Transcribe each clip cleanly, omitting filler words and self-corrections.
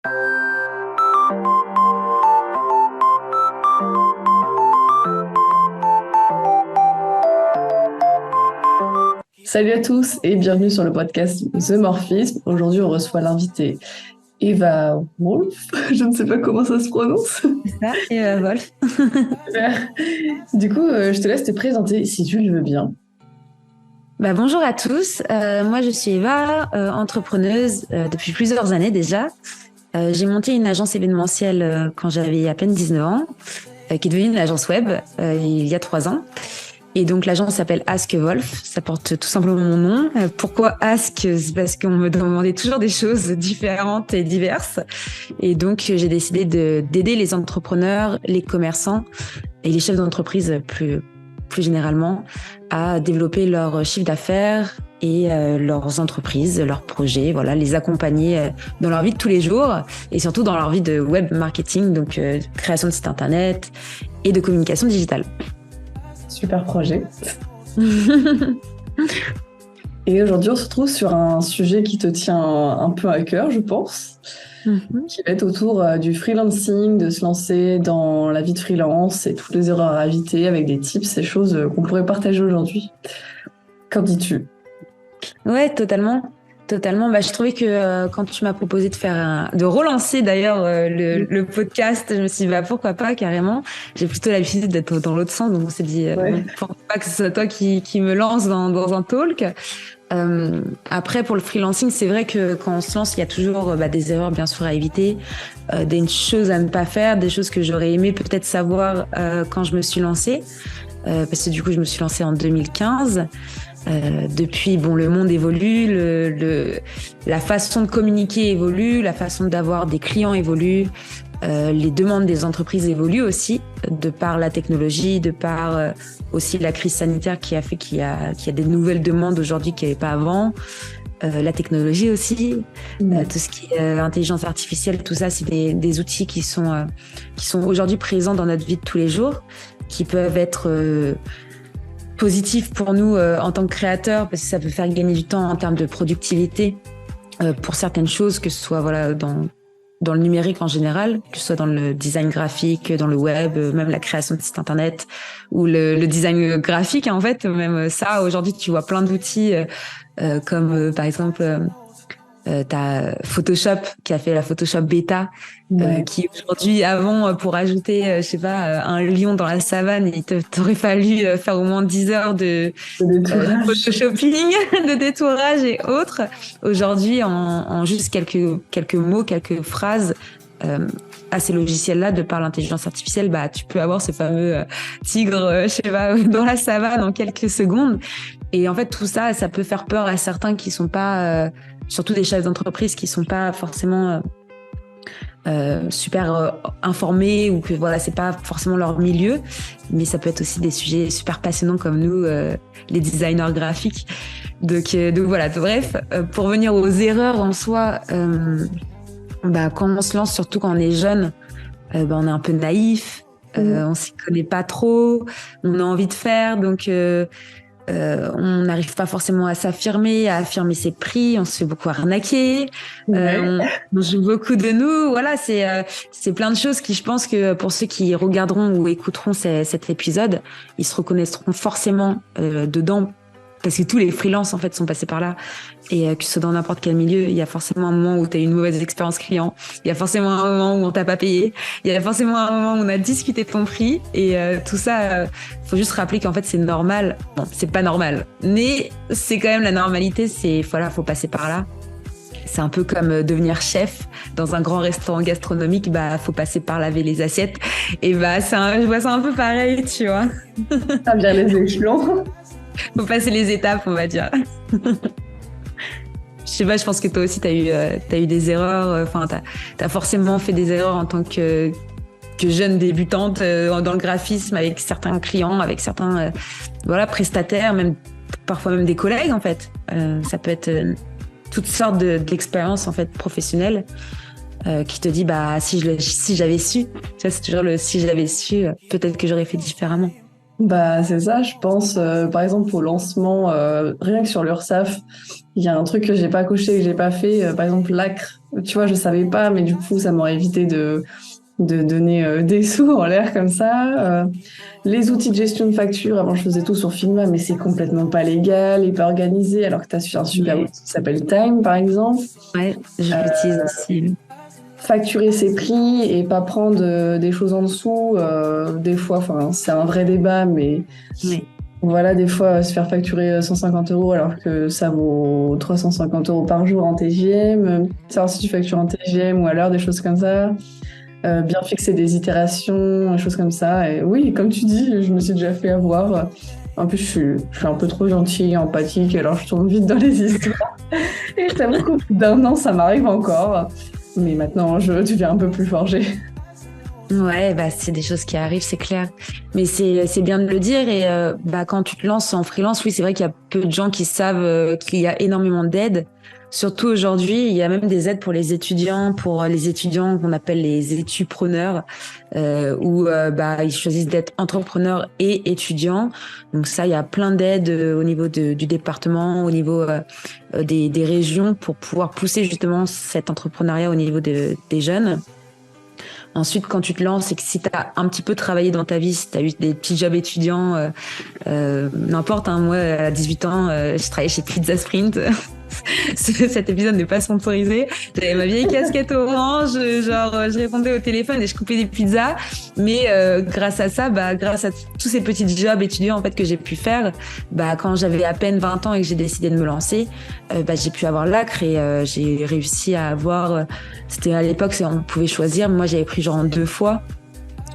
Salut à tous et bienvenue sur le podcast The Morphisme. Aujourd'hui, on reçoit l'invitée Eva Wolf. Je ne sais pas comment ça se prononce. C'est ça, et Wolf. Super. Du coup, je te laisse te présenter si tu le veux bien. Bonjour à tous, moi je suis Eva, entrepreneuse depuis plusieurs années déjà. J'ai monté une agence événementielle quand j'avais à peine 19 ans, qui est devenue une agence web il y a 3 ans. Et donc l'agence s'appelle Ask Wolf, ça porte tout simplement mon nom. Pourquoi Ask? C'est parce qu'on me demandait toujours des choses différentes et diverses. Et donc j'ai décidé d'aider les entrepreneurs, les commerçants et les chefs d'entreprise plus généralement à développer leur chiffre d'affaires et leurs entreprises, leurs projets, voilà, les accompagner dans leur vie de tous les jours et surtout dans leur vie de web marketing, donc création de site internet et de communication digitale. Super projet. Et aujourd'hui, on se retrouve sur un sujet qui te tient un peu à cœur, je pense, qui va être autour du freelancing, de se lancer dans la vie de freelance et toutes les erreurs à éviter avec des tips et choses qu'on pourrait partager aujourd'hui. Qu'en dis-tu? Ouais, totalement. Totalement. Je trouvais que quand tu m'as proposé de relancer d'ailleurs le podcast, je me suis dit pourquoi pas carrément. J'ai plutôt l'habitude d'être dans l'autre sens, donc on s'est dit pourquoi pas que ce soit toi qui me lance dans un talk. Après pour le freelancing, c'est vrai que quand on se lance, il y a toujours des erreurs bien sûr à éviter, des choses à ne pas faire, des choses que j'aurais aimé peut-être savoir quand je me suis lancée, parce que du coup je me suis lancée en 2015. Depuis, le monde évolue, la façon de communiquer évolue, la façon d'avoir des clients évolue, les demandes des entreprises évoluent aussi, de par la technologie, de par aussi la crise sanitaire qui a fait qu'il y a des nouvelles demandes aujourd'hui qu'il n'y avait pas avant. La technologie aussi, tout ce qui est intelligence artificielle, tout ça, c'est des outils qui sont aujourd'hui présents dans notre vie de tous les jours, qui peuvent être positif pour nous en tant que créateurs parce que ça peut faire gagner du temps en termes de productivité pour certaines choses, que ce soit dans le numérique en général, que ce soit dans le design graphique, dans le web, même la création de sites internet ou le design graphique en fait, même ça aujourd'hui tu vois plein d'outils comme par exemple t'as Photoshop qui a fait la Photoshop bêta, qui aujourd'hui, avant, pour ajouter, je sais pas, un lion dans la savane, il t'aurait fallu faire au moins 10 heures de photoshopping, de détourage et autres. Aujourd'hui, en juste quelques mots, quelques phrases, à ces logiciels-là, de par l'intelligence artificielle, tu peux avoir ce fameux tigre, je sais pas, dans la savane en quelques secondes. Et en fait, tout ça, ça peut faire peur à certains qui sont pas, surtout des chefs d'entreprise qui sont pas forcément super informés, ou que voilà, c'est pas forcément leur milieu. Mais ça peut être aussi des sujets super passionnants comme nous, les designers graphiques. Donc voilà. Bref, pour venir aux erreurs en soi, quand on se lance, surtout quand on est jeune, on est un peu naïf, on s'y connaît pas trop, on a envie de faire, donc on n'arrive pas forcément à s'affirmer, à affirmer ses prix, on se fait beaucoup arnaquer, on joue beaucoup de nous, voilà, c'est plein de choses qui, je pense que pour ceux qui regarderont ou écouteront cet épisode, ils se reconnaîtront forcément dedans, parce que tous les freelances en fait sont passés par là, et que ce soit dans n'importe quel milieu, il y a forcément un moment où tu as eu une mauvaise expérience client, il y a forcément un moment où on t'a pas payé, il y a forcément un moment où on a discuté de ton prix, et tout ça, faut juste rappeler qu'en fait c'est normal. Bon, c'est pas normal, mais c'est quand même la normalité, faut passer par là. C'est un peu comme devenir chef dans un grand restaurant gastronomique, faut passer par laver les assiettes, et je vois ça un peu pareil, tu vois. Ça vient les échelons. Faut passer les étapes, on va dire. Je sais pas, je pense que toi aussi t'as eu des erreurs, t'as forcément fait des erreurs en tant que jeune débutante dans le graphisme, avec certains clients, avec certains prestataires, même parfois même des collègues en fait. Ça peut être toutes sortes d'expériences en fait professionnelles qui te dit si j'avais su, ça c'est toujours le si j'avais su, peut-être que j'aurais fait différemment. C'est ça, je pense, par exemple, au lancement, rien que sur l'URSSAF, il y a un truc que j'ai pas coché, que j'ai pas fait, par exemple, l'ACRE. tu vois, je savais pas, mais du coup, ça m'aurait évité de donner des sous en l'air comme ça. Les outils de gestion de facture, avant je faisais tout sur Figma, mais c'est complètement pas légal et pas organisé, alors que tu as un super outil qui s'appelle Time, par exemple. Ouais, je l'utilise aussi. Facturer ses prix et pas prendre des choses en dessous, des fois, enfin, c'est un vrai débat, mais Oui. voilà, des fois, se faire facturer 150 € alors que ça vaut 350 € par jour en TGM, savoir si tu factures en TGM ou à l'heure, des choses comme ça. Bien fixer des itérations, des choses comme ça. Et oui, comme tu dis, je me suis déjà fait avoir. En plus, je suis un peu trop gentille, empathique, alors je tourne vite dans les histoires. Et je t'avoue qu'au bout d'un an, ça m'arrive encore. Mais maintenant, je deviens un peu plus forgée. Ouais, bah c'est des choses qui arrivent, c'est clair. Mais c'est bien de le dire. Et bah quand tu te lances en freelance, oui, c'est vrai qu'il y a peu de gens qui savent qu'il y a énormément d'aides. Surtout aujourd'hui, il y a même des aides pour les étudiants qu'on appelle les étupreneurs, où bah ils choisissent d'être entrepreneurs et étudiants. Donc ça, il y a plein d'aides au niveau du département, au niveau des régions pour pouvoir pousser justement cet entrepreneuriat au niveau des jeunes. Ensuite, quand tu te lances et que si tu as un petit peu travaillé dans ta vie, si tu as eu des petits jobs étudiants, n'importe, hein, moi, à 18 ans, je travaillais chez Pizza Sprint. Cet épisode n'est pas sponsorisé. J'avais ma vieille casquette orange, je répondais au téléphone et je coupais des pizzas. Mais grâce à ça, grâce à tous ces petits jobs étudiants en fait que j'ai pu faire, quand j'avais à peine 20 ans et que j'ai décidé de me lancer, j'ai pu avoir l'ACRE et j'ai réussi à avoir. C'était à l'époque, on pouvait choisir. Moi, j'avais pris genre en 2 fois.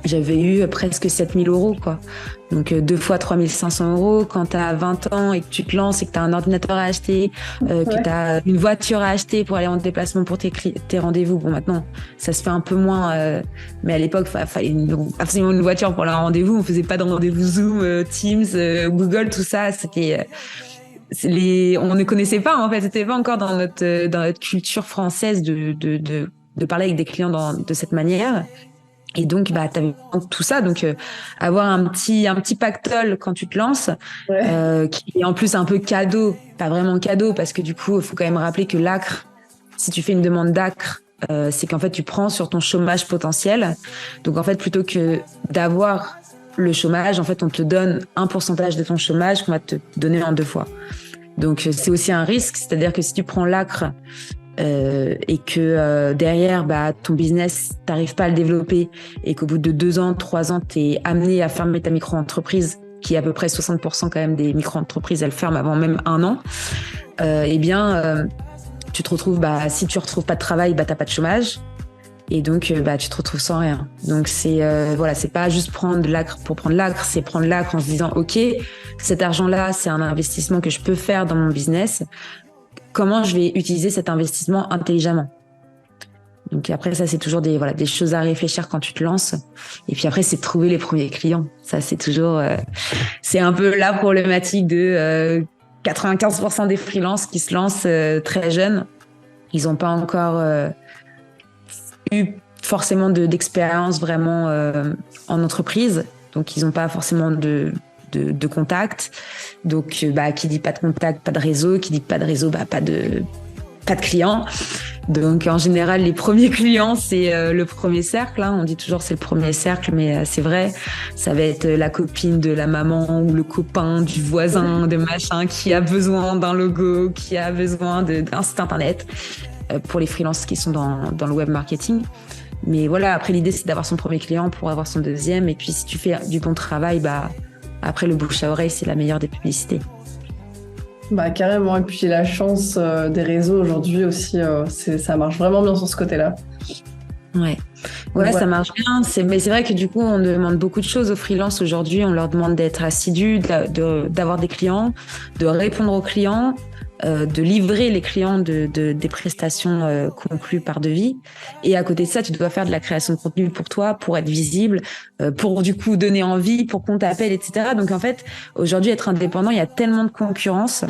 J'avais eu presque 7 000 €, quoi. Donc, 2 fois 3 500 €. Quand tu as 20 ans et que tu te lances et que tu as un ordinateur à acheter, que tu as une voiture à acheter pour aller en déplacement pour tes rendez-vous. Bon, maintenant, ça se fait un peu moins. Mais à l'époque, fallait absolument une voiture pour le rendez-vous. On faisait pas de rendez-vous Zoom, Teams, Google, tout ça. C'était... on ne connaissait pas, en fait. C'était pas encore dans notre culture française de parler avec des clients de cette manière. Et donc, t'avais tout ça. Donc, avoir un petit pactole quand tu te lances, qui est en plus un peu cadeau, pas vraiment cadeau, parce que du coup, il faut quand même rappeler que l'ACRE, si tu fais une demande d'ACRE, c'est qu'en fait, tu prends sur ton chômage potentiel. Donc, en fait, plutôt que d'avoir le chômage, en fait, on te donne un pourcentage de ton chômage qu'on va te donner en 2 fois. Donc, c'est aussi un risque. C'est-à-dire que si tu prends l'ACRE, et que derrière ton business t'arrives pas à le développer et qu'au bout de 2 ans, 3 ans t'es amené à fermer ta micro-entreprise, qui est à peu près 60% quand même des micro-entreprises, elles ferment avant même 1 an, tu te retrouves, si tu retrouves pas de travail, t'as pas de chômage et donc tu te retrouves sans rien. Donc c'est pas juste prendre l'ACRE pour prendre l'ACRE, c'est prendre l'ACRE en se disant ok, cet argent-là c'est un investissement que je peux faire dans mon business. Comment je vais utiliser cet investissement intelligemment. Donc après, ça, c'est toujours des choses à réfléchir quand tu te lances. Et puis après, c'est de trouver les premiers clients. Ça, c'est toujours... c'est un peu la problématique de 95% des freelances qui se lancent très jeunes. Ils n'ont pas encore eu forcément d'expérience vraiment en entreprise. Donc, ils n'ont pas forcément de contact. Donc, qui dit pas de contact, pas de réseau. Qui dit pas de réseau, pas de clients. Donc, en général, les premiers clients, c'est le premier cercle. Hein. On dit toujours c'est le premier cercle, mais c'est vrai. Ça va être la copine de la maman ou le copain du voisin, de machin, qui a besoin d'un logo, qui a besoin d'un site internet pour les freelances qui sont dans le web marketing. Mais voilà, après, l'idée, c'est d'avoir son premier client pour avoir son deuxième. Et puis, si tu fais du bon travail, après, le bouche à oreille, c'est la meilleure des publicités. Carrément. Et puis, la chance des réseaux aujourd'hui aussi, ça marche vraiment bien sur ce côté-là. Ouais, ça marche bien. Mais c'est vrai que du coup, on demande beaucoup de choses aux freelances aujourd'hui. On leur demande d'être assidus, d'avoir des clients, de répondre aux clients, de livrer les clients des prestations conclues par devis. Et à côté de ça, tu dois faire de la création de contenu pour toi, pour être visible, pour du coup donner envie, pour qu'on t'appelle, etc. Donc en fait, aujourd'hui, être indépendant, il y a tellement de concurrence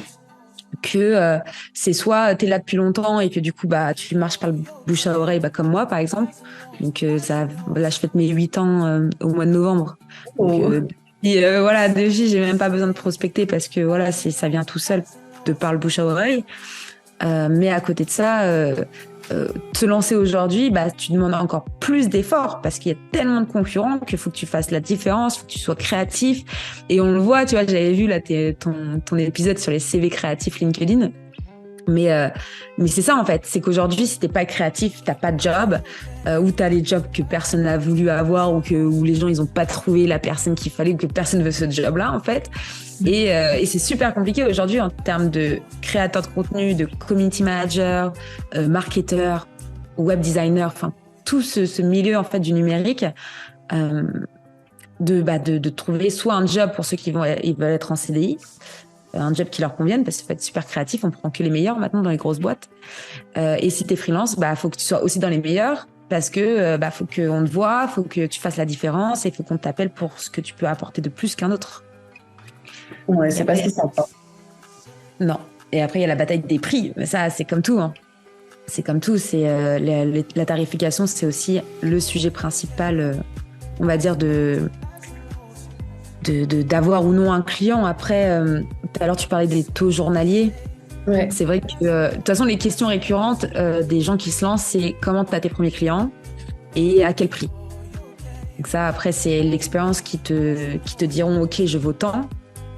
que c'est soit t'es là depuis longtemps et que du coup tu marches par le bouche à oreille, comme moi par exemple. Donc là je fête mes 8 ans au mois de novembre. Donc, depuis j'ai même pas besoin de prospecter parce que ça vient tout seul de par le bouche à oreille. Mais à côté de ça, te lancer aujourd'hui, bah, tu demandes encore plus d'efforts parce qu'il y a tellement de concurrents qu'il faut que tu fasses la différence, il faut que tu sois créatif. Et on le voit, tu vois, j'avais vu là ton épisode sur les CV créatifs LinkedIn. Mais c'est ça, en fait. C'est qu'aujourd'hui, si t'es pas créatif, t'as pas de job, ou t'as les jobs que personne n'a voulu avoir, ou les gens, ils ont pas trouvé la personne qu'il fallait, ou que personne veut ce job-là, en fait. Et c'est super compliqué aujourd'hui en termes de créateur de contenu, de community manager, marketeur, web designer, enfin, tout ce milieu, en fait, du numérique, de trouver soit un job pour ceux ils veulent être en CDI, un job qui leur convienne, parce qu'il faut être super créatif, on prend que les meilleurs maintenant dans les grosses boîtes. Et si t'es freelance, bah, faut que tu sois aussi dans les meilleurs, parce que, faut qu'on te voit, faut que tu fasses la différence, et faut qu'on t'appelle pour ce que tu peux apporter de plus qu'un autre. Ouais, c'est pas si sympa. Non. Et après, il y a la bataille des prix. Mais ça, c'est comme tout, hein. C'est comme tout. C'est, la tarification, c'est aussi le sujet principal, on va dire, d'avoir ou non un client. Après, tout à l'heure, tu parlais des taux journaliers. Ouais. C'est vrai que, de toute façon, les questions récurrentes des gens qui se lancent, c'est comment tu as tes premiers clients et à quel prix. Donc ça, après, c'est l'expérience qui te diront, OK, je vaux tant.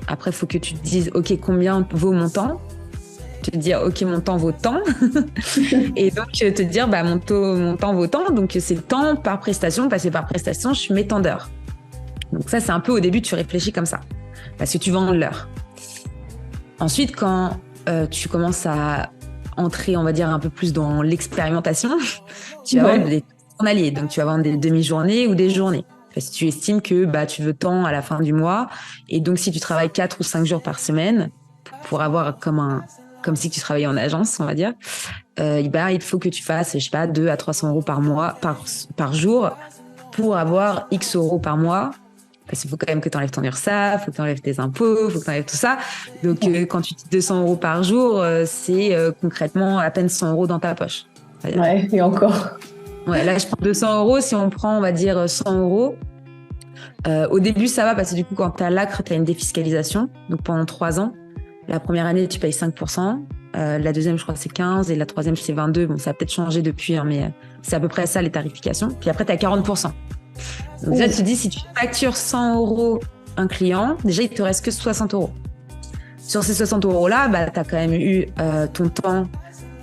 Après, il faut que tu te dises, OK, combien vaut mon temps ? Te dire, OK, mon temps vaut tant. Et donc, te dire, mon temps vaut tant. Donc, c'est tant par prestation, parce que par prestation, je mets tant d'heures. Donc ça, c'est un peu au début, tu réfléchis comme ça, parce que tu vends l'heure. Ensuite, quand tu commences à entrer, on va dire, un peu plus dans l'expérimentation, tu vas vendre des journaliers. Donc, tu vas vendre des demi-journées ou des journées. Parce que tu estimes que tu veux tant à la fin du mois. Et donc, si tu travailles 4 ou 5 jours par semaine, pour avoir comme si tu travaillais en agence, on va dire, il faut que tu fasses, je sais pas, 200 à 300 euros par mois, par jour, pour avoir X euros par mois. Parce qu'il faut quand même que tu enlèves ton URSSAF, il faut que tu enlèves tes impôts, il faut que tu enlèves tout ça. Donc, quand tu dis 200 euros par jour, c'est concrètement à peine 100 euros dans ta poche. Ouais, et encore. Ouais, là, je prends 200 euros. Si on prend, on va dire, 100 euros, au début, ça va parce que du coup, quand tu as l'ACRE, tu as une défiscalisation. Donc, pendant 3 ans, la première année, tu payes 5%. La deuxième, je crois, c'est 15%. Et la troisième, c'est 22%. Bon, ça a peut-être changé depuis, hein, mais c'est à peu près ça, les tarifications. Puis après, tu as 40%. Donc déjà, tu te dis, si tu factures 100 euros un client, déjà, il te reste que 60 euros. Sur ces 60 euros-là, tu as quand même eu ton temps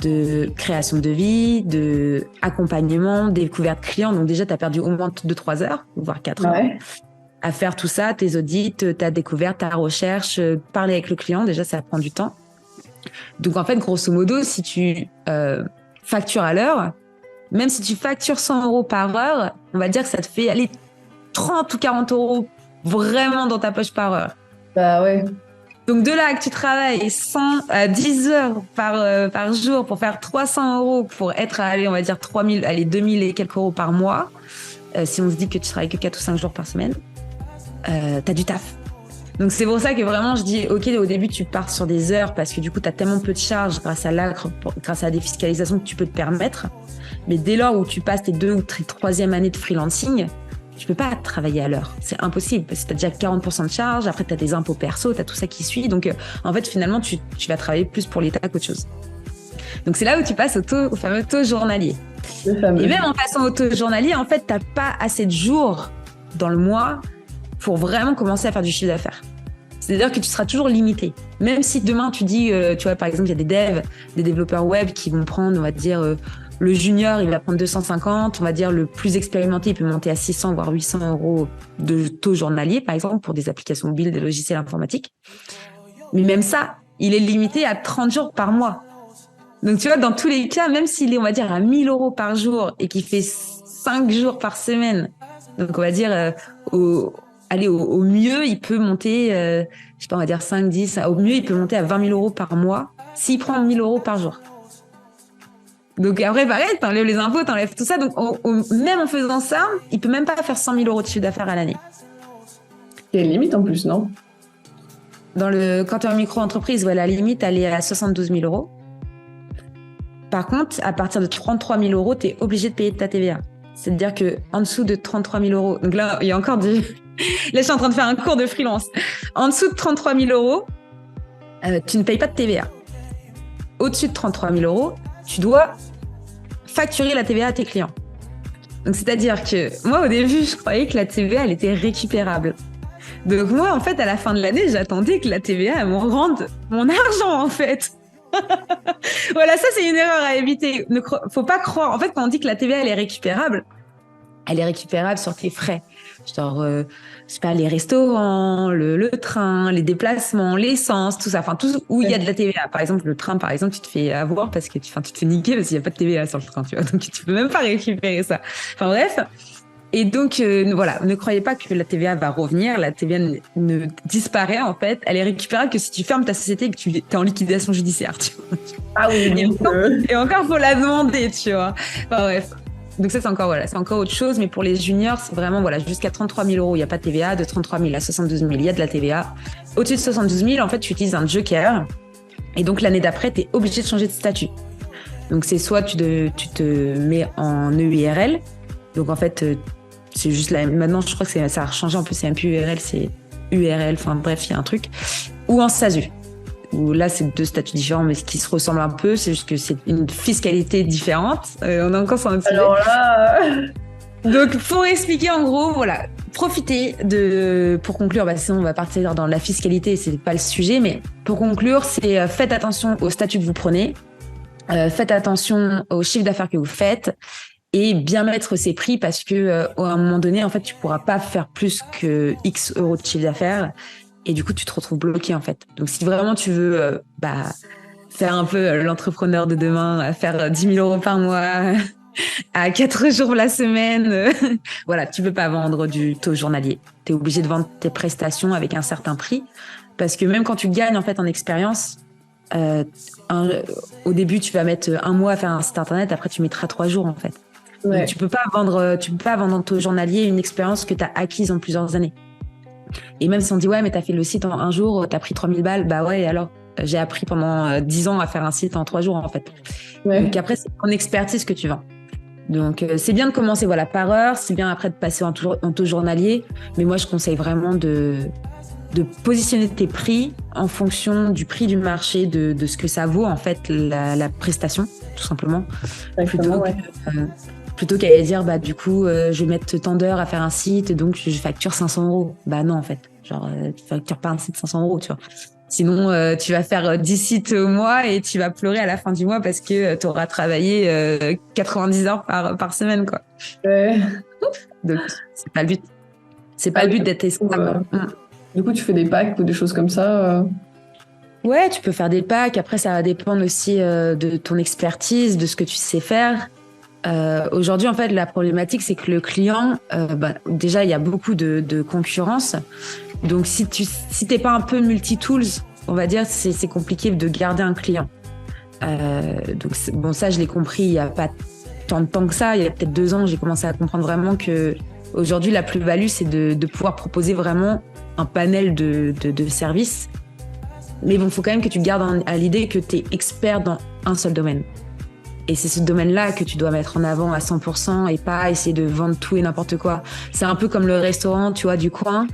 de création de devis, de accompagnement, découverte client. Donc déjà, tu as perdu au moins 2-3 heures, voire 4 heures, à faire tout ça, tes audits, ta découverte, ta recherche, parler avec le client. Déjà, ça prend du temps. Donc en fait, grosso modo, si tu factures à l'heure, même si tu factures 100 euros par heure, on va dire que ça te fait aller 30 ou 40 euros vraiment dans ta poche par heure. Bah ouais. Donc de là que tu travailles 10 heures par jour pour faire 300 euros pour être à, on va dire 2000 et quelques euros par mois, si on se dit que tu travailles que 4 ou 5 jours par semaine, t'as du taf. Donc c'est pour ça que vraiment je dis, OK, au début tu pars sur des heures parce que du coup t'as tellement peu de charges grâce à l'ACRE, grâce à la défiscalisation que tu peux te permettre. Mais dès lors où tu passes tes 2 ou 3e année de freelancing, tu peux pas travailler à l'heure. C'est impossible parce que tu as déjà 40% de charge, après tu as des impôts perso, tu as tout ça qui suit. Donc en fait, finalement, tu vas travailler plus pour l'État qu'autre chose. Donc c'est là où tu passes au fameux taux journalier. Et même en passant au taux journalier, en fait, tu n'as pas assez de jours dans le mois pour vraiment commencer à faire du chiffre d'affaires. C'est-à-dire que tu seras toujours limité. Même si demain tu dis, tu vois, par exemple, il y a des développeurs web qui vont prendre, on va dire, le junior, il va prendre 250, on va dire le plus expérimenté, il peut monter à 600 voire 800 euros de taux journalier, par exemple, pour des applications build, des logiciels informatiques. Mais même ça, il est limité à 30 jours par mois. Donc tu vois, dans tous les cas, même s'il est, on va dire, à 1000 euros par jour et qu'il fait 5 jours par semaine, donc on va dire, au mieux, il peut monter, je sais pas, on va dire 5, 10, au mieux, il peut monter à 20 000 euros par mois s'il prend 1000 euros par jour. Donc après, pareil, t'enlèves les impôts, t'enlèves tout ça. Donc même en faisant ça, il peut même pas faire 100 000 euros de chiffre d'affaires à l'année. Il y a une limite en plus, non ? Quand tu es en micro-entreprise, la limite, elle est à 72 000 euros. Par contre, à partir de 33 000 euros, tu es obligé de payer de ta TVA. C'est-à-dire qu'en dessous de 33 000 euros, donc là, il y a encore du... Là, je suis en train de faire un cours de freelance. En dessous de 33 000 euros, tu ne payes pas de TVA. Au-dessus de 33 000 euros, tu dois facturer la TVA à tes clients. Donc, c'est-à-dire que moi, au début, je croyais que la TVA, elle était récupérable. Donc, moi, en fait, à la fin de l'année, j'attendais que la TVA, elle me rende mon argent, en fait. Voilà, ça, c'est une erreur à éviter. Faut pas croire. En fait, quand on dit que la TVA, elle est récupérable sur tes frais. Genre, je sais pas, les restaurants, le train, les déplacements, l'essence, tout ça. Enfin, tout où il y a de la TVA. Par exemple, le train, par exemple, tu te fais avoir parce que tu te fais niquer parce qu'il n'y a pas de TVA sur le train, tu vois. Donc, tu peux même pas récupérer ça. Enfin, bref. Et donc, voilà, ne croyez pas que la TVA va revenir. La TVA ne disparaît, en fait. Elle est récupérable que si tu fermes ta société et que tu es en liquidation judiciaire, tu vois. Ah oui, et encore, faut la demander, tu vois. Enfin, bref. Donc ça, c'est encore autre chose. Mais pour les juniors, c'est vraiment, voilà, jusqu'à 33 000 euros, il n'y a pas de TVA. De 33 000 à 72 000, il y a de la TVA. Au-dessus de 72 000, en fait, tu utilises un joker. Et donc, l'année d'après, tu es obligé de changer de statut. Donc, c'est soit tu te mets en EURL. Donc, en fait, c'est juste là. Maintenant, je crois que ça a changé un peu. C'est un peu URL, c'est URL. Enfin, bref, il y a un truc. Ou en SASU. Où là, c'est deux statuts différents, mais qui se ressemblent un peu. C'est juste que c'est une fiscalité différente. On est encore sur un sujet. Alors là... Donc, pour expliquer, en gros, voilà, profitez pour conclure, sinon on va partir dans la fiscalité, c'est pas le sujet, mais pour conclure, c'est faites attention au statut que vous prenez, faites attention au chiffre d'affaires que vous faites, et bien mettre ses prix parce que à un moment donné, en fait, tu pourras pas faire plus que X euros de chiffre d'affaires. Et du coup, tu te retrouves bloqué, en fait. Donc, si vraiment tu veux faire un peu l'entrepreneur de demain, faire 10 000 euros par mois à 4 jours la semaine, voilà, tu peux pas vendre du taux journalier. Tu es obligé de vendre tes prestations avec un certain prix. Parce que même quand tu gagnes, en fait, en expérience, au début, tu vas mettre un mois à faire un site internet, après, tu mettras 3 jours, en fait. Ouais. Donc, tu peux pas vendre en taux journalier une expérience que tu as acquise en plusieurs années. Et même si on dit, ouais, mais t'as fait le site en un jour, t'as pris 3 000 balles, bah ouais, alors j'ai appris pendant 10 ans à faire un site en 3 jours, en fait. Ouais. Donc après, c'est ton expertise que tu vends. Donc c'est bien de commencer par heure, c'est bien après de passer en taux journalier, mais moi je conseille vraiment de positionner tes prix en fonction du prix du marché, de ce que ça vaut, en fait, la prestation, tout simplement. Plutôt qu'à dire, du coup, je vais mettre tant d'heures à faire un site, donc je facture 500 euros. Bah non, en fait. Genre, tu factures pas un site 500 euros, tu vois. Sinon, tu vas faire 10 sites au mois et tu vas pleurer à la fin du mois parce que tu auras travaillé 90 heures par semaine, quoi. Ouais. Donc, c'est pas le but. C'est pas le but d'être esclave. Du coup, tu fais des packs ou des choses comme ça Ouais, tu peux faire des packs. Après, ça va dépendre aussi de ton expertise, de ce que tu sais faire. Aujourd'hui, en fait, la problématique, c'est que le client, déjà, il y a beaucoup de concurrence. Donc, si t'es pas un peu multi-tools, on va dire, c'est compliqué de garder un client. Donc, ça, je l'ai compris il y a pas tant de temps que ça. Il y a peut-être 2 ans, j'ai commencé à comprendre vraiment que aujourd'hui, la plus-value, c'est de pouvoir proposer vraiment un panel de services. Mais bon, faut quand même que tu gardes à l'idée que t'es expert dans un seul domaine. Et c'est ce domaine-là que tu dois mettre en avant à 100% et pas essayer de vendre tout et n'importe quoi. C'est un peu comme le restaurant, tu vois, du coin.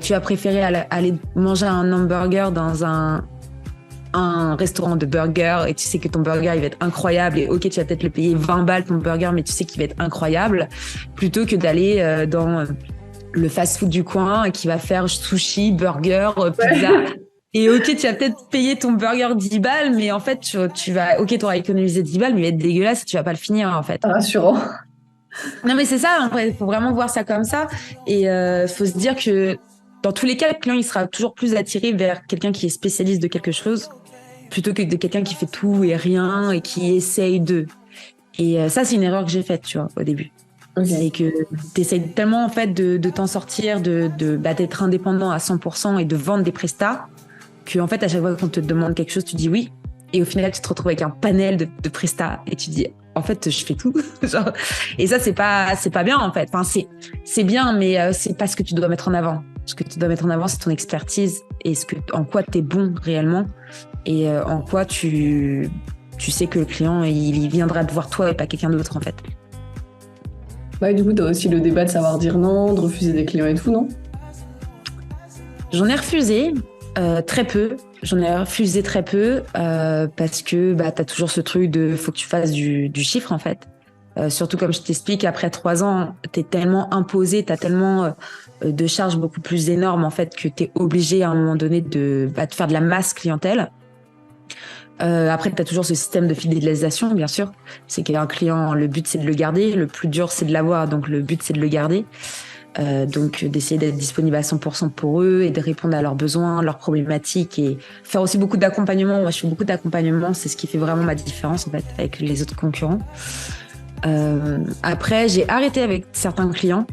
Tu vas préférer aller manger un hamburger dans un restaurant de burgers et tu sais que ton burger, il va être incroyable et ok, tu vas peut-être le payer 20 balles ton burger, mais tu sais qu'il va être incroyable, plutôt que d'aller dans le fast-food du coin qui va faire sushi, burger, pizza... Ouais. Et ok, tu vas peut-être payer ton burger 10 balles, mais en fait, tu vas, ok, t'auras économisé 10 balles, mais il va être dégueulasse et tu vas pas le finir, en fait. Rassurant. Non, mais c'est ça, en fait, il faut vraiment voir ça comme ça. Et faut se dire que dans tous les cas, le client, il sera toujours plus attiré vers quelqu'un qui est spécialiste de quelque chose, plutôt que de quelqu'un qui fait tout et rien et qui essaye de. Et ça, c'est une erreur que j'ai faite, tu vois, au début. Okay. C'est que t'essayes tellement, en fait, de t'en sortir, d'être indépendant à 100% et de vendre des prestats, que en fait à chaque fois qu'on te demande quelque chose tu dis oui et au final tu te retrouves avec un panel de prestats et tu dis en fait je fais tout. Genre, et ça c'est pas bien en fait, enfin c'est bien mais c'est pas ce que tu dois mettre en avant. Ce que tu dois mettre en avant c'est ton expertise et en quoi tu es bon réellement et en quoi tu sais que le client il viendra te voir toi et pas quelqu'un d'autre en fait. Ouais, du coup tu as aussi le débat de savoir dire non, de refuser des clients et tout, non? J'en ai refusé très peu. j'en ai refusé très peu parce que t'as toujours ce truc de faut que tu fasses du chiffre en fait. Surtout comme je t'explique, après 3 ans, t'es tellement imposé, t'as tellement de charges beaucoup plus énormes en fait que t'es obligé à un moment donné de faire de la masse clientèle. Après, t'as toujours ce système de fidélisation, bien sûr. C'est qu'un client, le but c'est de le garder, le plus dur c'est de l'avoir, donc le but c'est de le garder. Donc d'essayer d'être disponible à 100% pour eux et de répondre à leurs besoins, leurs problématiques et faire aussi beaucoup d'accompagnement. Moi, je fais beaucoup d'accompagnement, c'est ce qui fait vraiment ma différence en fait avec les autres concurrents. Après, j'ai arrêté avec certains clients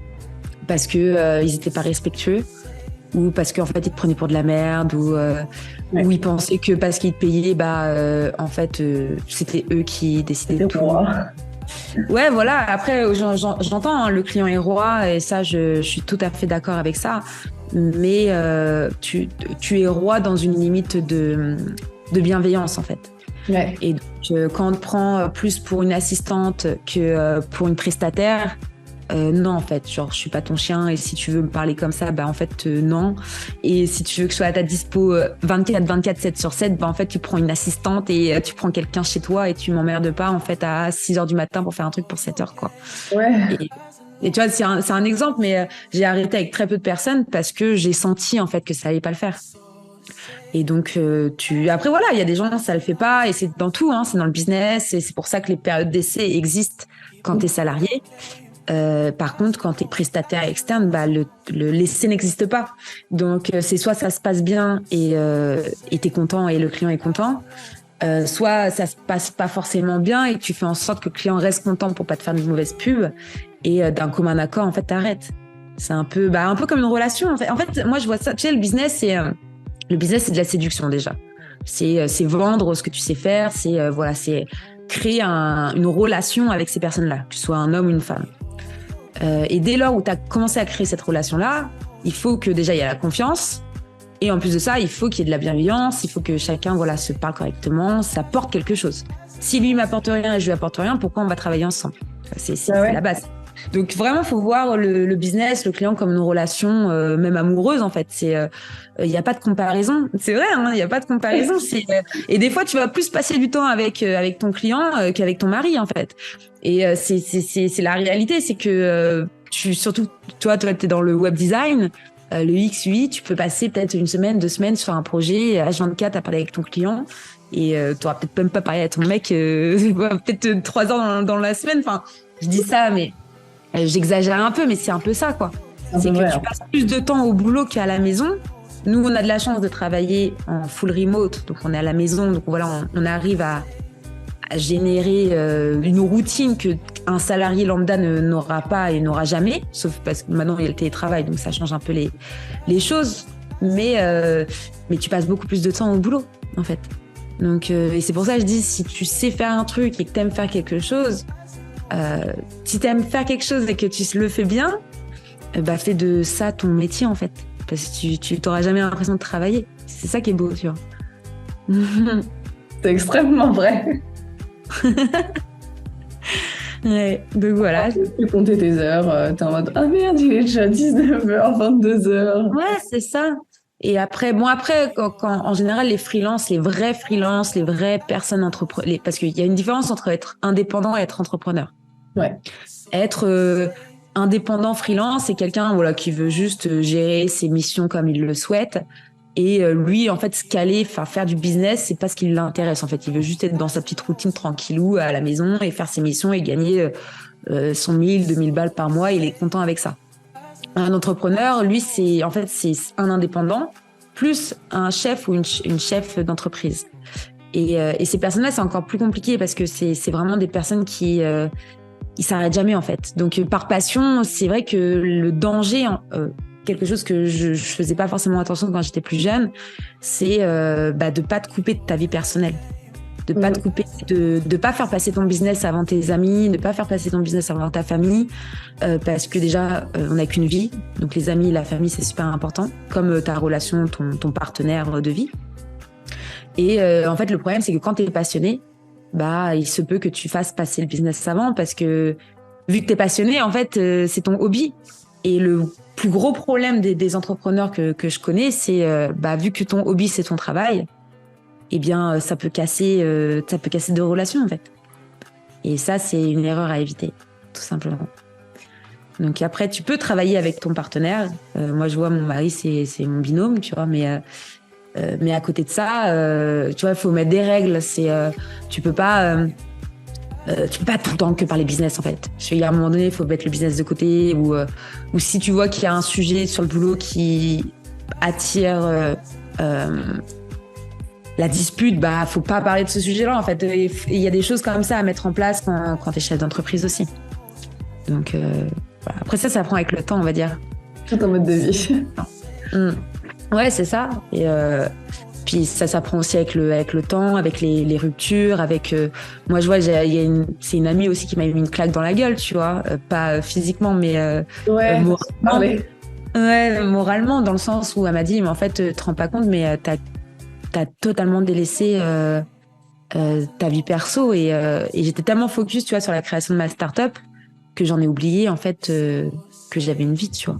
parce que ils étaient pas respectueux ou parce qu'en fait ils te prenaient pour de la merde ou ils pensaient que parce qu'ils te payaient, en fait c'était eux qui décidaient de tout. Ouais, voilà. Après, j'entends, hein, le client est roi et ça, je suis tout à fait d'accord avec ça. Mais tu es roi dans une limite de bienveillance, en fait. Ouais. Et donc, quand on te prend plus pour une assistante que pour une prestataire, non, en fait, genre, je suis pas ton chien et si tu veux me parler comme ça, en fait, non. Et si tu veux que je sois à ta dispo 24/24, 7/7, en fait, tu prends une assistante et tu prends quelqu'un chez toi et tu m'emmerdes pas, en fait, à 6h du matin pour faire un truc pour 7h, quoi. Ouais. Et tu vois, c'est un exemple, mais j'ai arrêté avec très peu de personnes parce que j'ai senti, en fait, que ça allait pas le faire. Et donc, après, voilà, il y a des gens, ça le fait pas et c'est dans tout, hein, c'est dans le business et c'est pour ça que les périodes d'essai existent quand t'es salarié. Par contre, quand tu es prestataire externe, l'essai n'existe pas. Donc, c'est soit ça se passe bien et tu es content et le client est content, soit ça se passe pas forcément bien et tu fais en sorte que le client reste content pour pas te faire de mauvaise pub et d'un commun accord, en fait, t'arrêtes. C'est un peu comme une relation. En fait, moi, je vois ça. Tu sais, le business, c'est de la séduction déjà. C'est vendre ce que tu sais faire. C'est créer une relation avec ces personnes-là, que ce soit un homme ou une femme. Et dès lors où tu as commencé à créer cette relation-là, il faut que déjà il y ait la confiance. Et en plus de ça, il faut qu'il y ait de la bienveillance. Il faut que chacun se parle correctement. Ça apporte quelque chose. Si lui m'apporte rien et je lui apporte rien, pourquoi on va travailler ensemble? C'est la base. Donc vraiment, il faut voir le business, le client comme une relation, même amoureuse en fait. Il n'y a pas de comparaison. C'est vrai, il n'y a pas de comparaison. Et des fois, tu vas plus passer du temps avec ton client qu'avec ton mari en fait. Et c'est la réalité, c'est que surtout toi, tu es dans le web design, le UX, UI, tu peux passer peut-être 1 semaine, 2 semaines sur un projet H24 à parler avec ton client. Et tu n'auras peut-être même pas parlé à ton mec peut-être 3 heures dans la semaine. Enfin, je dis ça, mais j'exagère un peu, mais c'est un peu ça, quoi. C'est que tu passes plus de temps au boulot qu'à la maison. Nous, on a de la chance de travailler en full remote, donc on est à la maison, donc voilà, on arrive à générer une routine qu'un salarié lambda n'aura pas et n'aura jamais, sauf parce que maintenant il y a le télétravail, donc ça change un peu les choses. Mais tu passes beaucoup plus de temps au boulot, en fait. Donc, et c'est pour ça que je dis, si tu sais faire un truc et que t'aimes faire quelque chose, si t'aimes faire quelque chose et que tu le fais bien, fais de ça ton métier, en fait. Parce que tu t'auras jamais l'impression de travailler. C'est ça qui est beau, tu vois. C'est extrêmement vrai. Ouais, donc voilà. Tu comptais tes heures, t'es en mode ah merde, il est déjà 19h, 22h. Ouais, c'est ça. Et après, quand en général, les freelances, les vrais personnes entrepreneurs, parce qu'il y a une différence entre être indépendant et être entrepreneur. Ouais. Être indépendant freelance, c'est quelqu'un qui veut juste gérer ses missions comme il le souhaite. Et lui, en fait, se caler, faire du business, c'est pas ce qui l'intéresse. En fait, il veut juste être dans sa petite routine tranquillou à la maison et faire ses missions et gagner 100 000, 2000 balles par mois. Il est content avec ça. Un entrepreneur, lui, c'est un indépendant plus un chef ou une chef d'entreprise. Et ces personnes-là, c'est encore plus compliqué parce que c'est vraiment des personnes qui ils s'arrêtent jamais, en fait. Donc, par passion, c'est vrai que le danger, quelque chose que je faisais pas forcément attention quand j'étais plus jeune, c'est de pas te couper de ta vie personnelle. De pas te couper, de pas faire passer ton business avant tes amis, de pas faire passer ton business avant ta famille, parce que déjà, on n'a qu'une vie. Donc, les amis, la famille, c'est super important, comme ta relation, ton partenaire de vie. Et en fait, le problème, c'est que quand tu es passionné, il se peut que tu fasses passer le business avant, parce que vu que tu es passionné, en fait, c'est ton hobby. Et le plus gros problème des entrepreneurs que je connais, c'est vu que ton hobby, c'est ton travail, eh bien, ça peut casser deux relations, en fait. Et ça, c'est une erreur à éviter, tout simplement. Donc après, tu peux travailler avec ton partenaire. Moi, je vois mon mari, c'est mon binôme, tu vois, mais à côté de ça, tu vois, il faut mettre des règles. Tu peux pas tout le temps que parler business, en fait. Il y a un moment donné, il faut mettre le business de côté, ou si tu vois qu'il y a un sujet sur le boulot qui attire la dispute, bah, faut pas parler de ce sujet-là, en fait. Il y a des choses comme ça à mettre en place quand t'es chef d'entreprise aussi. Donc, voilà. Après ça prend avec le temps, on va dire. Tout en mode de vie. Ouais, c'est ça. Et puis ça s'apprend aussi avec le temps, avec les ruptures, avec moi je vois, c'est une amie aussi qui m'a mis une claque dans la gueule, tu vois, pas physiquement, mais moralement. Ouais, moralement, dans le sens où elle m'a dit, mais en fait, tu te rends pas compte, mais t'as totalement délaissé ta vie perso, et j'étais tellement focus, tu vois, sur la création de ma start-up que j'en ai oublié, en fait, que j'avais une vie, tu vois.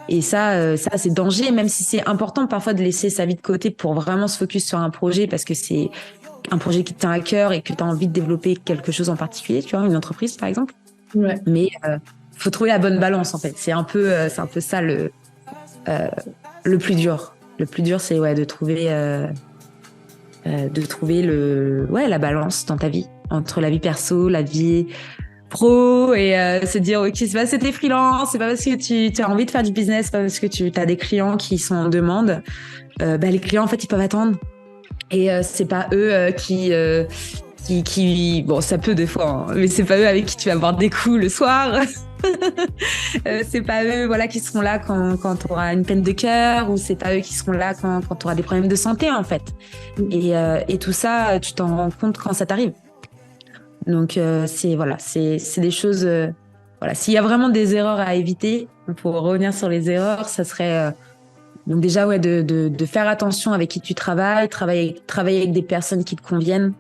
Et ça c'est danger, même si c'est important parfois de laisser sa vie de côté pour vraiment se focus sur un projet, parce que c'est un projet qui te tient à cœur et que tu as envie de développer quelque chose en particulier, tu vois, une entreprise, par exemple. Ouais. Mais faut trouver la bonne balance, en fait. C'est un peu ça le plus dur. Le plus dur, c'est de trouver la balance dans ta vie, entre la vie perso, la vie pro, et se dire ok, c'est pas parce que t'es freelance, c'est pas parce que tu as envie de faire du business, c'est pas parce que tu as des clients qui sont en demande, les clients en fait ils peuvent attendre, et c'est pas eux qui bon, ça peut des fois, hein, mais c'est pas eux avec qui tu vas boire des coups le soir. C'est pas eux, voilà, qui seront là quand tu auras une peine de cœur, ou c'est pas eux qui seront là quand tu auras des problèmes de santé, en fait. Et tout ça, tu t'en rends compte quand ça t'arrive. Donc c'est des choses. Voilà, s'il y a vraiment des erreurs à éviter, pour revenir sur les erreurs, ça serait donc déjà de faire attention avec qui tu travailles avec des personnes qui te conviennent.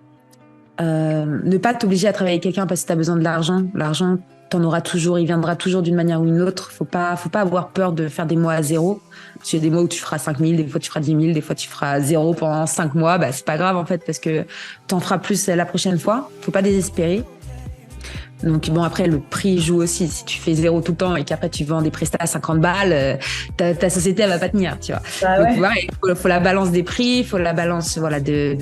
Ne pas t'obliger à travailler avec quelqu'un parce que tu as besoin de l'argent. L'argent, t'en auras toujours, il viendra toujours d'une manière ou une autre. Faut pas avoir peur de faire des mois à zéro. Parce qu'il y a des mois où tu feras 5 000, des fois tu feras 10 000, des fois tu feras zéro pendant 5 mois. Bah, c'est pas grave, en fait, parce que t'en feras plus la prochaine fois. Faut pas désespérer. Donc bon, après, le prix joue aussi. Si tu fais zéro tout le temps et qu'après tu vends des prestats à 50 balles, ta société, elle va pas tenir, tu vois. Ah ouais. Donc voilà, il faut la balance des prix, il faut la balance, voilà, des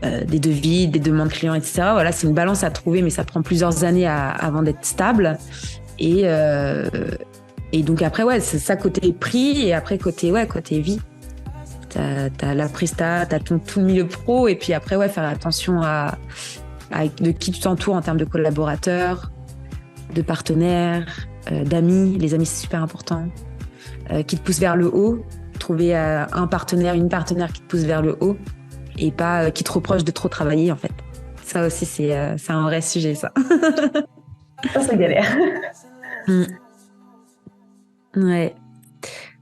devis, des demandes clients, etc. Voilà, c'est une balance à trouver, mais ça prend plusieurs années avant d'être stable. Et donc après, c'est ça côté prix, et après côté vie. T'as la presta, t'as tout le milieu pro, et puis après, faire attention à de qui tu t'entoures en termes de collaborateurs, de partenaires, d'amis. Les amis, c'est super important. Qui te poussent vers le haut. Trouver un partenaire, une partenaire qui te pousse vers le haut, et pas qui te reproche de trop travailler, en fait. Ça aussi, c'est un vrai sujet, ça. Ça, c'est galère. Ouais.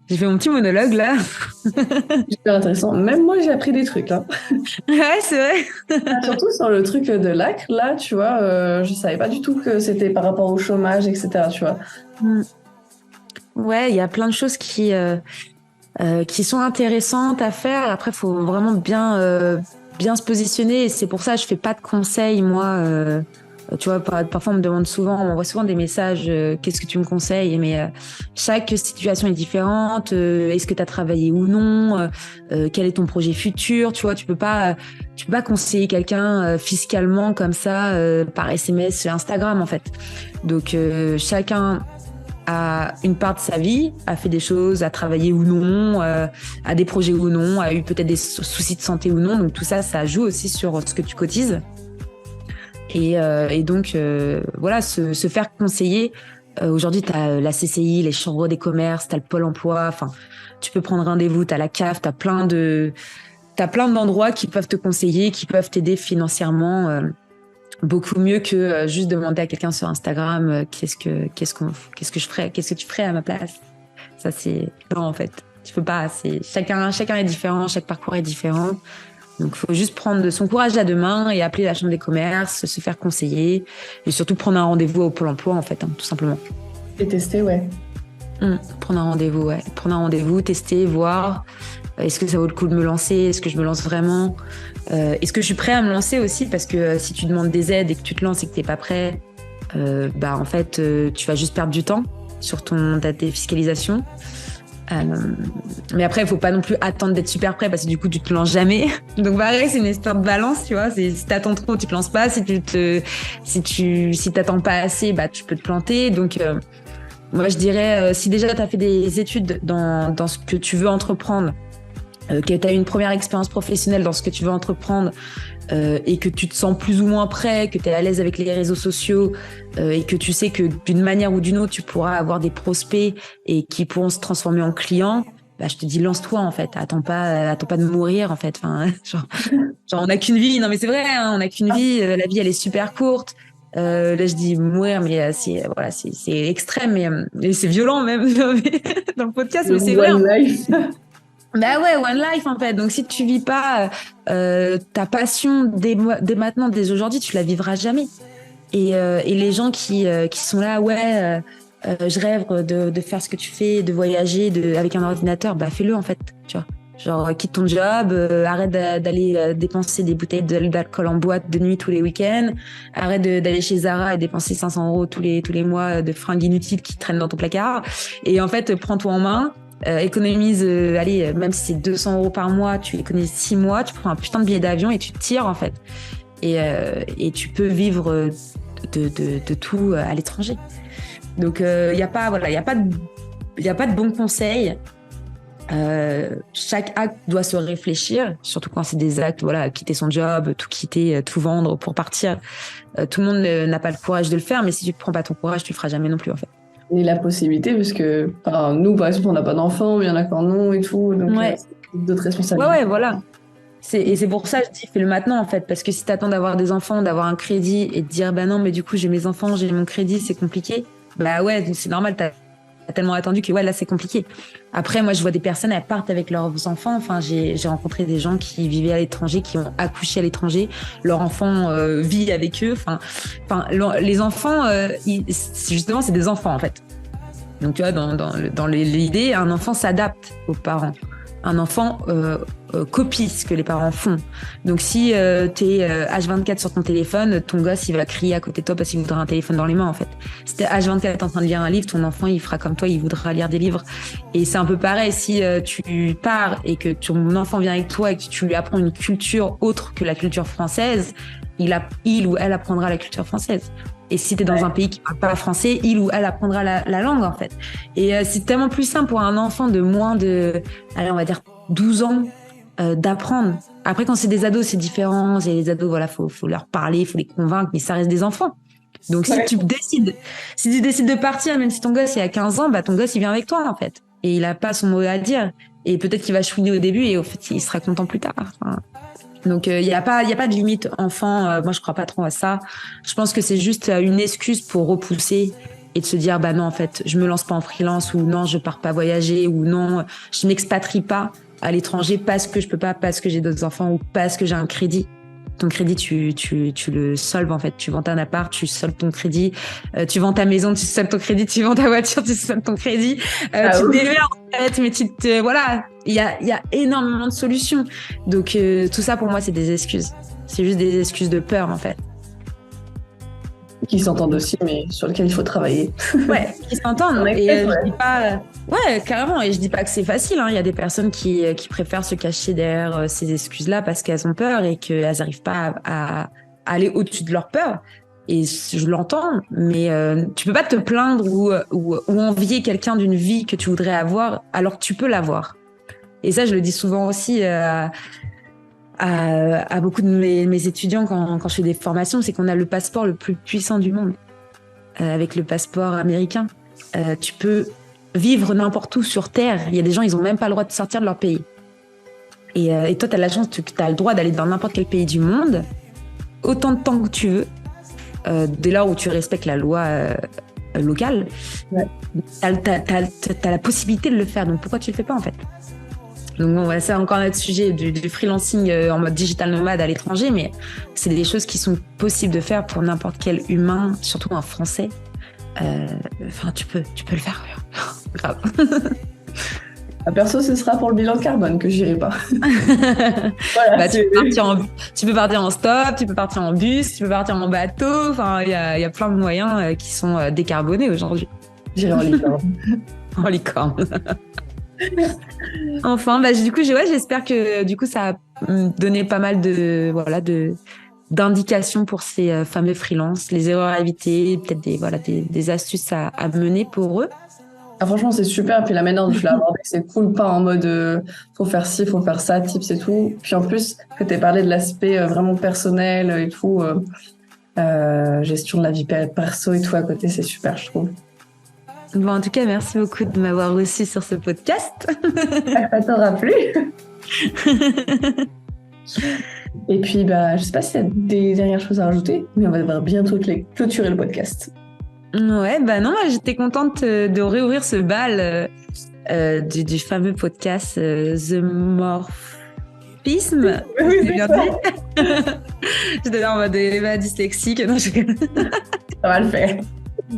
J'ai fait mon petit monologue, là. Super intéressant. Même moi, j'ai appris des trucs, hein. Ouais, c'est vrai. Surtout sur le truc de l'ACRE, là, tu vois, je savais pas du tout que c'était par rapport au chômage, etc., tu vois. Ouais, il y a plein de choses qui sont intéressantes à faire. Après, il faut vraiment bien se positionner. Et c'est pour ça que je fais pas de conseils, moi. Tu vois, parfois on m'envoie souvent des messages, qu'est-ce que tu me conseilles? Mais chaque situation est différente. Est-ce que tu as travaillé ou non? Quel est ton projet futur? Tu vois, tu peux pas conseiller quelqu'un fiscalement comme ça par SMS sur Instagram, en fait. Donc chacun a une part de sa vie, a fait des choses, a travaillé ou non, a des projets ou non, a eu peut-être des soucis de santé ou non. Donc tout ça, ça joue aussi sur ce que tu cotises. Et donc, voilà, se faire conseiller. Aujourd'hui, tu as la CCI, les chambres des commerces, tu as le Pôle emploi. Enfin, tu peux prendre rendez-vous, tu as la CAF, tu as plein d'endroits qui peuvent te conseiller, qui peuvent t'aider financièrement. Beaucoup mieux que juste demander à quelqu'un sur Instagram qu'est-ce que je ferais, qu'est-ce que tu ferais à ma place. Ça, c'est non, en fait, tu peux pas. C'est chacun est différent, chaque parcours est différent. Donc, il faut juste prendre son courage à deux mains et appeler la chambre des commerces, se faire conseiller, et surtout prendre un rendez-vous au Pôle emploi, en fait, tout simplement. Et tester, ouais. Prendre un rendez-vous, tester, voir. Est-ce que ça vaut le coup de me lancer? Est-ce que je me lance vraiment? Est-ce que je suis prêt à me lancer aussi? Parce que si tu demandes des aides et que tu te lances et que t'es pas prêt, en fait, tu vas juste perdre du temps sur ta défiscalisation. Mais après, il faut pas non plus attendre d'être super prêt parce que du coup, tu te lances jamais. Donc, pareil, c'est une histoire de balance, tu vois. Si t'attends trop, tu te lances pas. Si t'attends pas assez, tu peux te planter. Donc, moi, je dirais, si déjà t'as fait des études dans ce que tu veux entreprendre, que t'as une première expérience professionnelle dans ce que tu veux entreprendre, et que tu te sens plus ou moins prêt, que tu es à l'aise avec les réseaux sociaux, et que tu sais que d'une manière ou d'une autre, tu pourras avoir des prospects et qui pourront se transformer en clients, je te dis, lance-toi, en fait. Attends pas de mourir, en fait. Enfin, genre, on n'a qu'une vie. Non, mais c'est vrai, hein, on n'a qu'une vie. La vie, elle est super courte. Là, je dis mourir, mais c'est extrême, mais c'est violent même dans le podcast, mais c'est vrai. One life. Ouais, one life en fait. Donc si tu vis pas ta passion dès maintenant, dès aujourd'hui, tu la vivras jamais. Et les gens qui sont là, je rêve de faire ce que tu fais, de voyager avec un ordinateur, fais-le en fait, tu vois. Genre quitte ton job, arrête d'aller dépenser des bouteilles d'alcool en boîte de nuit tous les week-ends, arrête d'aller chez Zara et dépenser 500 € tous les mois de fringues inutiles qui traînent dans ton placard. Et en fait, prends-toi en main. Économise, même si c'est 200 € par mois, tu économises 6 mois, tu prends un putain de billet d'avion et tu tires en fait. Et tu peux vivre de tout à l'étranger. Donc il y a pas de bons conseils. Chaque acte doit se réfléchir, surtout quand c'est des actes, quitter son job, tout quitter, tout vendre pour partir. Tout le monde n'a pas le courage de le faire, mais si tu ne prends pas ton courage, tu le feras jamais non plus en fait. Et la possibilité, parce que nous, par exemple, on n'a pas d'enfants, mais il y en a qui en ont et tout, donc c'est d'autres responsabilités. Ouais, voilà. Et c'est pour ça que je dis, fais-le maintenant, en fait, parce que si t'attends d'avoir des enfants, d'avoir un crédit et de dire, non, mais du coup, j'ai mes enfants, j'ai mon crédit, c'est compliqué. C'est normal, t'as tellement attendu que, là, c'est compliqué. Après, moi, je vois des personnes, elles partent avec leurs enfants. Enfin, j'ai rencontré des gens qui vivaient à l'étranger, qui ont accouché à l'étranger. Leur enfant vit avec eux. Enfin, les enfants, justement, c'est des enfants, en fait. Donc, tu vois, dans l'idée, un enfant s'adapte aux parents. Un enfant copie ce que les parents font. Donc, si t'es H24 sur ton téléphone, ton gosse, il va crier à côté de toi parce qu'il voudra un téléphone dans les mains, en fait. Si t'es H24 en train de lire un livre, ton enfant, il fera comme toi, il voudra lire des livres. Et c'est un peu pareil. Si tu pars et que ton enfant vient avec toi et que tu lui apprends une culture autre que la culture française, il ou elle apprendra la culture française. Et si t'es dans un pays qui parle pas français, il ou elle apprendra la langue, en fait. Et c'est tellement plus simple pour un enfant de moins de, on va dire 12 ans, d'apprendre. Après, quand c'est des ados, c'est différent. C'est les ados, faut leur parler, faut les convaincre, mais ça reste des enfants. Donc, si tu décides de partir, même si ton gosse est à 15 ans, ton gosse, il vient avec toi, en fait. Et il a pas son mot à dire. Et peut-être qu'il va chouiner au début et au fait, il sera content plus tard. Enfin, donc, il y a pas de limite enfant. Moi, je crois pas trop à ça. Je pense que c'est juste une excuse pour repousser et de se dire, non, en fait, je me lance pas en freelance, ou non, je pars pas voyager, ou non, je m'expatrie pas à l'étranger parce que je peux pas, parce que j'ai d'autres enfants, ou parce que j'ai un crédit. Ton crédit, tu le solves, en fait. Tu vends un appart, tu solves ton crédit. Tu vends ta maison, tu solves ton crédit. Tu vends ta voiture, tu solves ton crédit. Tu te démerdes, en fait, mais il y a énormément de solutions. Donc, tout ça, pour moi, c'est des excuses. C'est juste des excuses de peur, en fait. Qui s'entendent aussi, mais sur lesquels il faut travailler. Ouais, qui s'entendent. Et je dis pas... Ouais, carrément. Et je dis pas que c'est facile. Il y a des personnes qui préfèrent se cacher derrière ces excuses-là parce qu'elles ont peur et qu'elles n'arrivent pas à aller au-dessus de leur peur. Et je l'entends, mais tu peux pas te plaindre ou envier quelqu'un d'une vie que tu voudrais avoir alors que tu peux l'avoir. Et ça, je le dis souvent aussi à beaucoup de mes étudiants quand je fais des formations, c'est qu'on a le passeport le plus puissant du monde. Avec le passeport américain, tu peux vivre n'importe où sur Terre. Il y a des gens, ils ont même pas le droit de sortir de leur pays. Et toi, tu as la chance, tu as le droit d'aller dans n'importe quel pays du monde, autant de temps que tu veux, dès lors où tu respectes la loi locale. Ouais. T'as la possibilité de le faire, donc pourquoi tu le fais pas, en fait? Donc bon, c'est encore notre sujet du freelancing en mode digital nomade à l'étranger, mais c'est des choses qui sont possibles de faire pour n'importe quel humain, surtout un Français. Tu peux le faire. Grave. Perso, ce sera pour le bilan carbone que j'irai pas. Voilà, Bah, tu peux partir en stop, tu peux partir en bus, tu peux partir en bateau. Enfin, il y a plein de moyens qui sont décarbonés aujourd'hui. J'irai en licorne. En licorne. Enfin, bah, du coup, j'espère que du coup, ça a donné pas mal d'indications pour ces fameux freelances, les erreurs à éviter, peut-être des astuces à mener pour eux. Ah, franchement, c'est super. Puis la manière dont tu l'as abordé, c'est cool. Pas en mode faut faire ci, faut faire ça, tips et tout. Puis en plus, que tu aies parlé de l'aspect vraiment personnel et tout, gestion de la vie perso et tout à côté, c'est super, je trouve. Bon, en tout cas, merci beaucoup de m'avoir reçu sur ce podcast. Ça t'aura plu. Et puis, bah, je sais pas s'il y a des dernières choses à rajouter, mais on va devoir bientôt clôturer le podcast. Ouais, bah non, j'étais contente de réouvrir ce bal du fameux podcast The Morphisme. Oui, c'est bien dit. J'étais là en mode dyslexique. Non, Ça va le faire.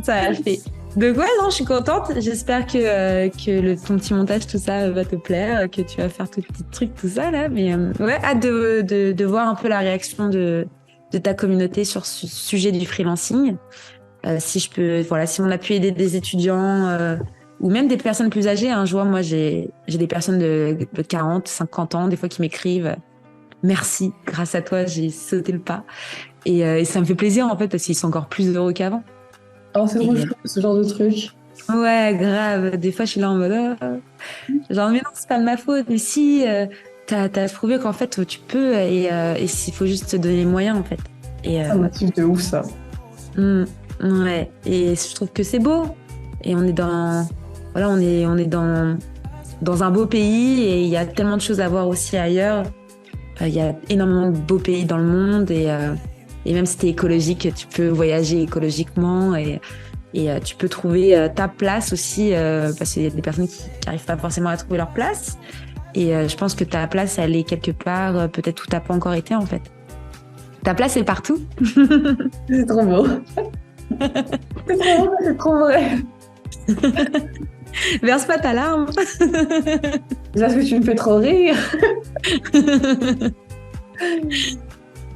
Ça va le faire. Donc ouais, non, je suis contente. J'espère que ton petit montage, tout ça va te plaire, que tu vas faire tes petits trucs, tout ça là. Mais ouais, hâte de voir un peu la réaction de ta communauté sur ce sujet du freelancing. Si on a pu aider des étudiants ou même des personnes plus âgées. Je vois, moi, j'ai des personnes de 40, 50 ans, des fois, qui m'écrivent « Merci, grâce à toi, j'ai sauté le pas ». Et ça me fait plaisir, en fait, parce qu'ils sont encore plus heureux qu'avant. Oh, c'est trop chou, ce genre de truc. Ouais, grave. Des fois, je suis là en mode genre, mais non, c'est pas de ma faute. Mais si, t'as prouvé qu'en fait, tu peux et il faut juste te donner les moyens, en fait. Ça motive de ouf, ça. Ouais, et je trouve que c'est beau. Et on est dans un beau pays et il y a tellement de choses à voir aussi ailleurs. Il y a énormément de beaux pays dans le monde et même si t'es écologique, tu peux voyager écologiquement et tu peux trouver ta place aussi parce qu'il y a des personnes qui n'arrivent pas forcément à trouver leur place. Et je pense que ta place, elle est quelque part peut-être où t'as pas encore été en fait. Ta place est partout. C'est trop beau. C'est trop vrai. Verse pas ta larme. C'est parce que tu me fais trop rire.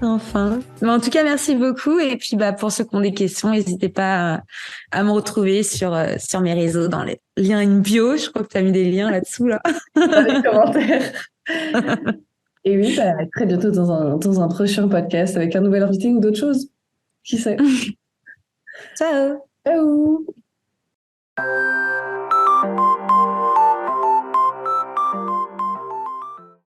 Enfin. Mais en tout cas, merci beaucoup. Et puis, pour ceux qui ont des questions, n'hésitez pas à me retrouver sur mes réseaux dans les liens in bio. Je crois que tu as mis des liens là-dessous, là. Dans les commentaires. Et oui, à très bientôt dans un prochain podcast avec un nouvel invité ou d'autres choses. Qui sait? Ciao. Ciao.